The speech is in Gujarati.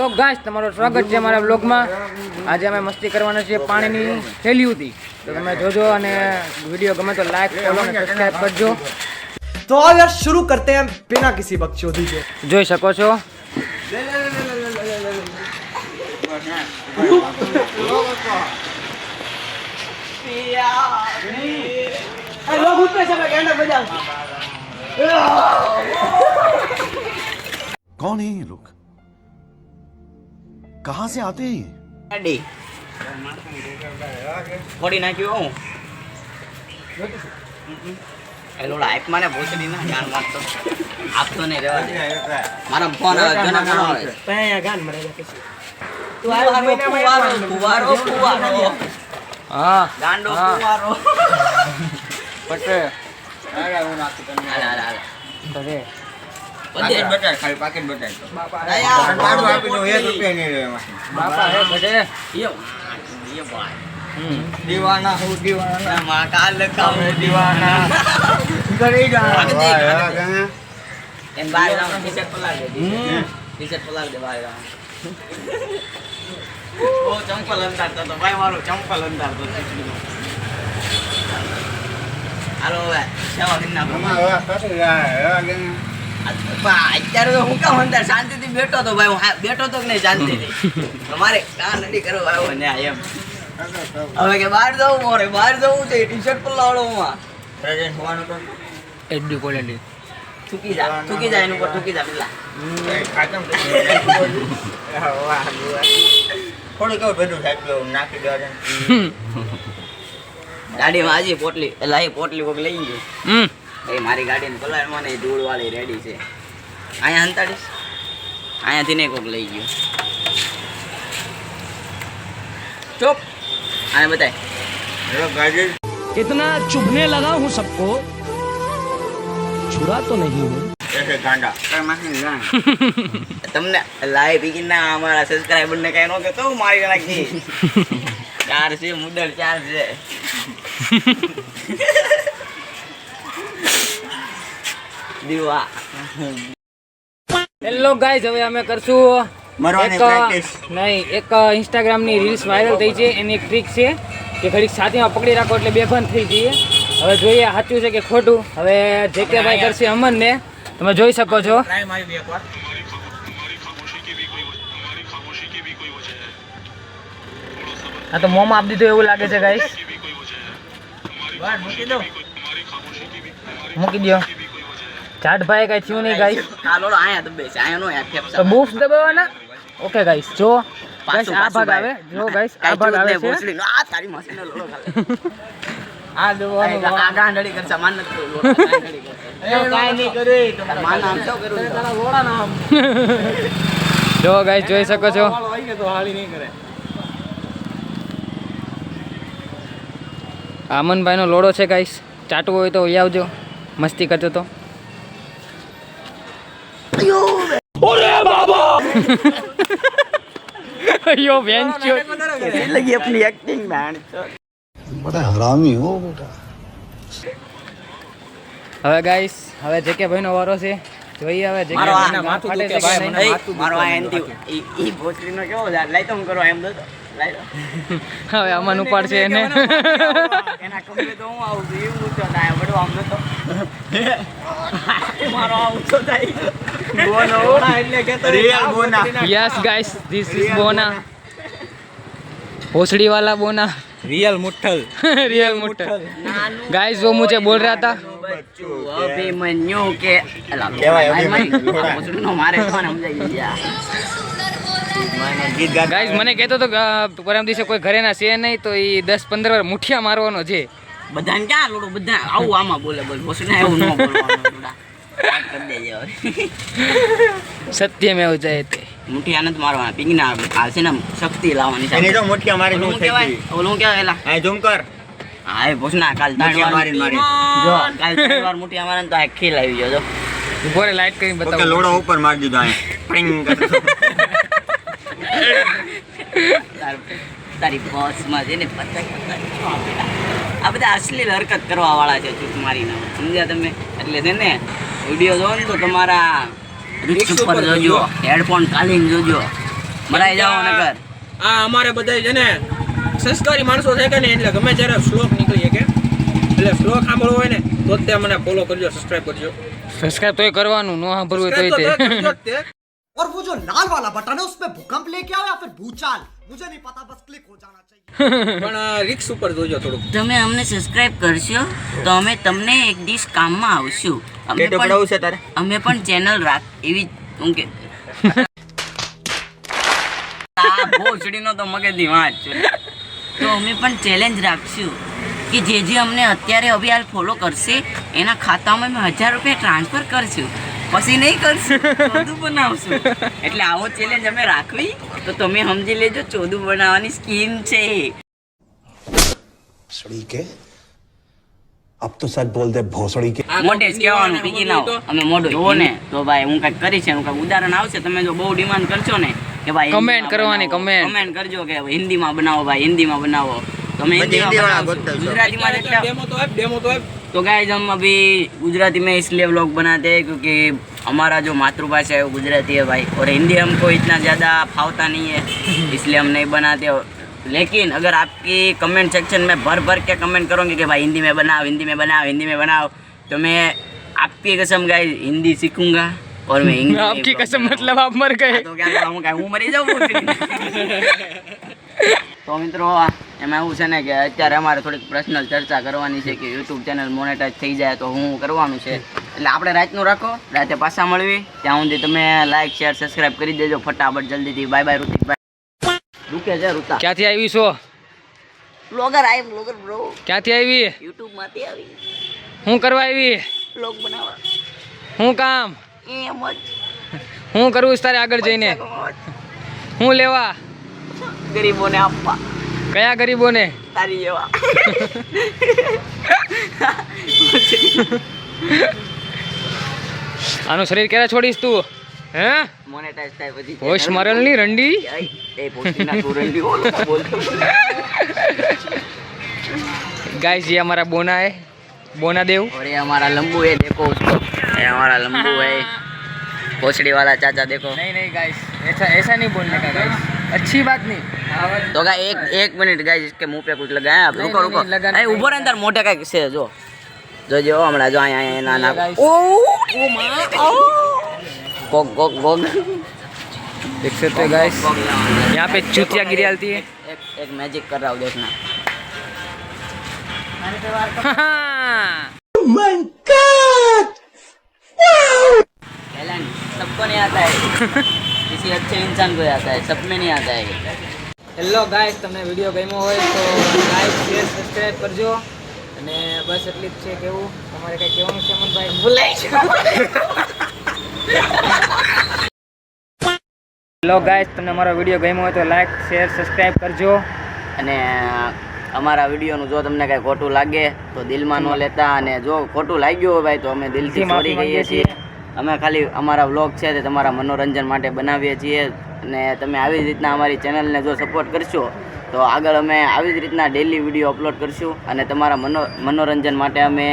બ્લોગ ગાઈસ તમારું સ્વાગત છે અમારા બ્લોગમાં। આજે અમે મસ્તી કરવાના છીએ પાણીની થેલીઓથી, તો તમે જોજો અને વિડીયો ગમે તો લાઈક ફોલો અને સબસ્ક્રાઇબ કરજો। तो आओ यार शुरू करते हैं बिना किसी बकचोदी के। જોઈ શકો છો कौन है ये लोग, कहाँ से आते हैं ये? ગાડી ફોડી નાખ્યું એ લોડા આઈપ માને ભૂસડી ના જાન મારતો આપતો નહીં રહેવા દે મારા ફોન આવે ઘણા ફોન આવે पहया गान मरेगा किसी ફુવારો હા ગાંડો હા। ફુવારો પટે હાલ હાલ હાલ કરે બધે બટાર ખાલી પાકેટ બટાર દયા પાડું આપીને 1 રૂપિયા નહીં રહે એમાં બાપા હે બટે ये भाई દીવાના હું દીવાના मां काल लगा દીવાના કરી જા એમ બાર જાવ ટી-શર્ટ પલાળ દે ટી-શર્ટ પલાળ દે બાર જાવ ઓ ચંપલ અંધારતો તો ભાઈ મારો ચંપલ અંધારતો હાલો હવે સેવા દિનના અત્યારે તો હું કામ અંદર શાંતિથી બેઠો તો ભાઈ હું બેઠો તો કે નહીં શાંતિથી તમારે કાન નથી કરવા આવ્યો ને એમ હવે કે બહાર જવું મોરે બહાર જવું છે ટી-શર્ટ પલાળો માં પ્રેઝન્ટ હોવાનું તો એડી ક્વોલિટી થૂકી જા એનું પર થૂકી જા પેલા ખાતમ થોડું કેવું બધું સાહેબ નાખી દેવા ગાડીમાં આજે પોટલી એટલે એ પોટલી કોક લઈ ગયું એ મારી ગાડીને પલાળમાં ને ધૂળ વાળી રેડી છે અહીંયા અંતાડીશ અહીંયાથી ને કોક લઈ ગયું ચૂપ આને બતાય ગાડી इतना चुभने लगा हूँ सबको, छुरा तो नहीं हूँ। એસે ગાંડા તમને લાઈવ બીગીન ના અમારા સબસ્ક્રાઇબર ને કઈ નો કે તો મારી નાખી ચાર છે મુદલ ચાર છે દીવા હેલો ગાઈઝ, હવે અમે કરશું મરવાની એક પ્રેક્ટિસ નહીં એક ઇન્સ્ટાગ્રામની રીલ્સ વાયરલ થઈ છે, એની એક ટ્રીક છે કે ઘડીક છાતીમાં પકડી રાખો એટલે બેભાન થઈ જઈએ। હવે જોઈએ સાચું છે કે ખોટું। હવે જે કે ભાઈ કરશે અમનને, તમે જોઈ શકો છો। હા તો મોંમાં આપી દીધું એવું લાગે છે ગાઈસ, મૂકી દો। ચાટ ભાઈ કઈ થયું નહીં ગાઈસ, આ લોડો આયા દબે છે આયા નો યાર તો ફેફસા બૂફ દબાવવાના। ઓકે ગાઈસ, જો ગાઈસ પાછું આ ભાગ ભાઈ. આવે, જો ગાઈસ આ ભાગ આવે છે, ભોસડી નો આ તારી મસીનો લોડો ખાલે આ દબાવવાનું। આ ગાંડડી કરશે માન નથી લોડો ગાંડડી કરશે કાઈ નહીં કરી માન નામ શું કરું જો ગાઈસ જોઈ શકો છો। આમનભાઈ નો લોડો છે ગાઈસ, ચાટવો હોય તો અહીં આવજો, મસ્તી કરજો તો। અયો વેન્ચો लगी अपनी एक्टिंग बैंड बड़ा हरामी हो बेटा। હવે ગાઈસ, હવે જેકે ભાઈ નો વારો છે, જોઈએ હવે જેકે મારો ભાઈના માથું ફાટે છે કે નહીં। મારો આ એન્ટી ઈ ભોસડી નો કેવો લાઈ તો હું કરો એમ દો લાઈ દો હવે અમન ઉપાડશે એને। એના કમરે તો હું આવું છું એવું ઊંચો થાય બડો આમ નતો મારો આ ઊંચો થાય બોનો એટલે કે રિયલ બોના यस गाइस, दिस इज बोना, भोसड़ी वाला बोना, રિયલ મુઠ્ઠલ रियल मुट्ठल। गाइस वो मुझे बोल रहा था બચ્ચું અભિમન્યુ કે એલા કેવાય ભાઈ, અભિમન્યુ. આ ભોસડી નો મારે તો ને સમજાઈ ગયા ગીત ગાતા गाइस મને કહેતો તો કે પરમ દિવસે કોઈ ઘરે ના છે નહીં તો એ 10-15 વાર મુઠિયા મારવાનો છે। બધાને ક્યાં લોડો બધા આવું આમાં બોલે બોલ ભોસડી એવું ન બોલવાનું લોડા કરી દેજે હવે સત્ય મેવ જયતે। મુઠ્ઠી આનંદ મારવાના પિંગના આ છે ને શક્તિ લાવવાની છે એની તો મુઠ્ઠી મારી ઓલું નું થઈ કહેવાય ગઈ ઓલું કહેવાય એલા આ ઝૂમ કર હા એ ભોસના કાલ મુઠ્ઠી મારી મારી જો કાલ 3 વાર મુઠ્ઠી મારે તો આ ખીલ આવી ગયો જો ઉભોરે લાઈટ કરીને ઓકે બતાવો। લોડો ઉપર મારી દીધો આ પ્રિંગ તારી બોસમાં જઈને પતંગ આ બધા અશ્લીલ હરકત કરવા વાળા છે ચૂપ મારીને સમજ્યા તમે એટલે છે ને વિડીયો જોવો ને તો તમારા રિક્સ ઉપર જોજો હેડફોન કાઢીને જોજો મરાઈ જાઓ નકર. આ અમારે બધા છે ને સંસ્કારી માણસો છે કે ને એટલે ગમે ત્યારે શ્લોક નીકળી શકે એટલે શ્લોક સાંભળવો હોય ને તો જ તે મને ફોલો કરજો, સબસ્ક્રાઇબ કરજો. સબસ્ક્રાઇબ તોય કરવાનું, ન સાંભળવું તોય Subscribe તો તે કરજો જ તે. और वो जो लाल वाला बटन है उसमें भूकंप लेके आओ या फिर भूचाल, मुझे नहीं पता, बस क्लिक हो जाना चाहिए. પણ રિક્સ ઉપર જોજો થોડુંક. તમે અમને સબસ્ક્રાઇબ કરશો તો અમે તમને એક દિવસ કામમાં આવશું. ટેટુ પડાવવું છે તારે? અમે પણ ચેનલ રાખ એવી હું કે આ ભોસડીનો તો મગજની વાત છે. તો અમે પણ ચેલેન્જ રાખશું કે જે અમને અત્યારે હવે હાલ ફોલો કરશે એના ખાતામાં અમે 1000 રૂપિયા ટ્રાન્સફર કરશું, પછી નહીં કરશું, ચોદું બનાવશું. એટલે આવો ચેલેન્જ અમે રાખવી તો તમે સમજી લેજો, ચોદું બનાવવાની સ્કીમ છે. भोसड़ी के अब तो सच बोल दे भोसड़ी के આ મોઢે જ કહેવાનું કંપની પીકી લાવો, અમે મોઢું જોવો ને તો ભાઈ હું કંઈક કરીશ, એનું કંઈક ઉદાહરણ આવશે. તમે જો બહુ ડિમાન્ડ કરશો ને કે ભાઈ Comment કરવાની, comment. કમેન્ટ કરજો કે હિન્દીમાં બનાવો ભાઈ, હિન્દીમાં બનાવો, તમે હિન્દીમાં બનાવશો. ગુજરાતીમાં એટલે ડેમો તો આપ. तो गाइस हम अभी गुजराती में इसलिए व्लॉग बनाते हैं क्योंकि हमारा जो मातृभाषा है वो गुजराती है भाई, और हिंदी हमको इतना ज़्यादा फावता नहीं है, इसलिए हम नहीं बनाते. लेकिन अगर आपकी कमेंट सेक्शन में भर भर के कमेंट करोगे कि भाई हिंदी में बनाओ, हिंदी में बनाओ, हिंदी में बनाओ, तो मैं आपकी कसम गाइस हिंदी सीखूंगा और मैं इंग्लिश आपकी कसम मतलब आप मर गए. तो क्या करूँ, क्या હું મરી જાઉં? તો મિત્રો એમાં એવું છે ને કે અત્યારે અમારે થોડીક પર્સનલ ચર્ચા કરવાની છે કે યુટ્યુબ ચેનલ મોનેટાઈઝ થઈ જાય તો શું કરવાનું છે. એટલે આપણે રાતનું રાખો, રાતે પાછા મળવી, ત્યાં સુધી તમે લાઈક શેર સબસ્ક્રાઇબ કરી દેજો ફટાફટ જલ્દીથી. Bye bye ઋતિકભાઈ. રૂકે છે ઋતા. ક્યાંથી આવી છો? Blogger bro. ક્યાંથી આવી? યુટ્યુબ માંથી આવી શું કરવા આવી? બ્લોગ બનાવવા. શું કામ? એમ જ શું કરવું છે તારે આગળ જઈને? શું લેવા? ગરીબોને આપવા, કયા ગરીબોને? તારી જેવા. આનું શરીર ક્યારે છોડીશ તું? હે મોનેટાઈઝ થાય પછી હોશ મરલની રંડી. એ પોસ્ટના ટોરંટી બોલતો. गाइस ये हमारा बोना है, बोना देव. और ये हमारा लंबू है, देखो उसको, ये हमारा लंबू है, भोसड़ी वाला चाचा देखो. नहीं नहीं गाइस, ऐसा ऐसा नहीं बोलने का गाइस, अच्छी बात नहीं. तो गाइस एक मिनट गाइस, इसके मुंह पे कुछ लगाया आप. रुको रुको, अरे ऊपर अंदर मोटे का से जो जो हमारा जो आया है नाना. ओ मां, गोग गोग गोग. देख सकते हो गाइस, यहाँ पे चूतिया गिरी आती है. एक मैजिक कर रहा हूँ, देखना. टैलेंट सबको नहीं आता है, किसी अच्छे इंसान को आता है, सब में नहीं आता है. હેલો ગાઈસ, તમને વિડીયો ગમ્યો હોય તો લાઈક શેર સબસ્ક્રાઇબ કરજો. અને બસ એટલી જ છે કેવું. તમારે કઈ કહેવાનું છે મનભાઈ? ભૂલાઈ ગયું. હેલો ગાઈસ, તમને મારો વિડીયો ગમ્યો હોય તો લાઈક શેર સબસ્ક્રાઇબ કરજો. અને અમારા વિડીયોનું જો તમને કાંઈ ખોટું લાગે તો દિલમાં ન લેતા, અને જો ખોટું લાગ્યું હોય ભાઈ તો અમે દિલથી સોરી કહીએ છીએ. અમે ખાલી અમારા વ્લોગ છે તે તમારા મનોરંજન માટે બનાવીએ છીએ, અને તમે આવી જ રીતના અમારી ચેનલને જો સપોર્ટ કરશો તો આગળ અમે આવી જ રીતના ડેલી વિડીયો અપલોડ કરશું, અને તમારા મનોરંજન માટે અમે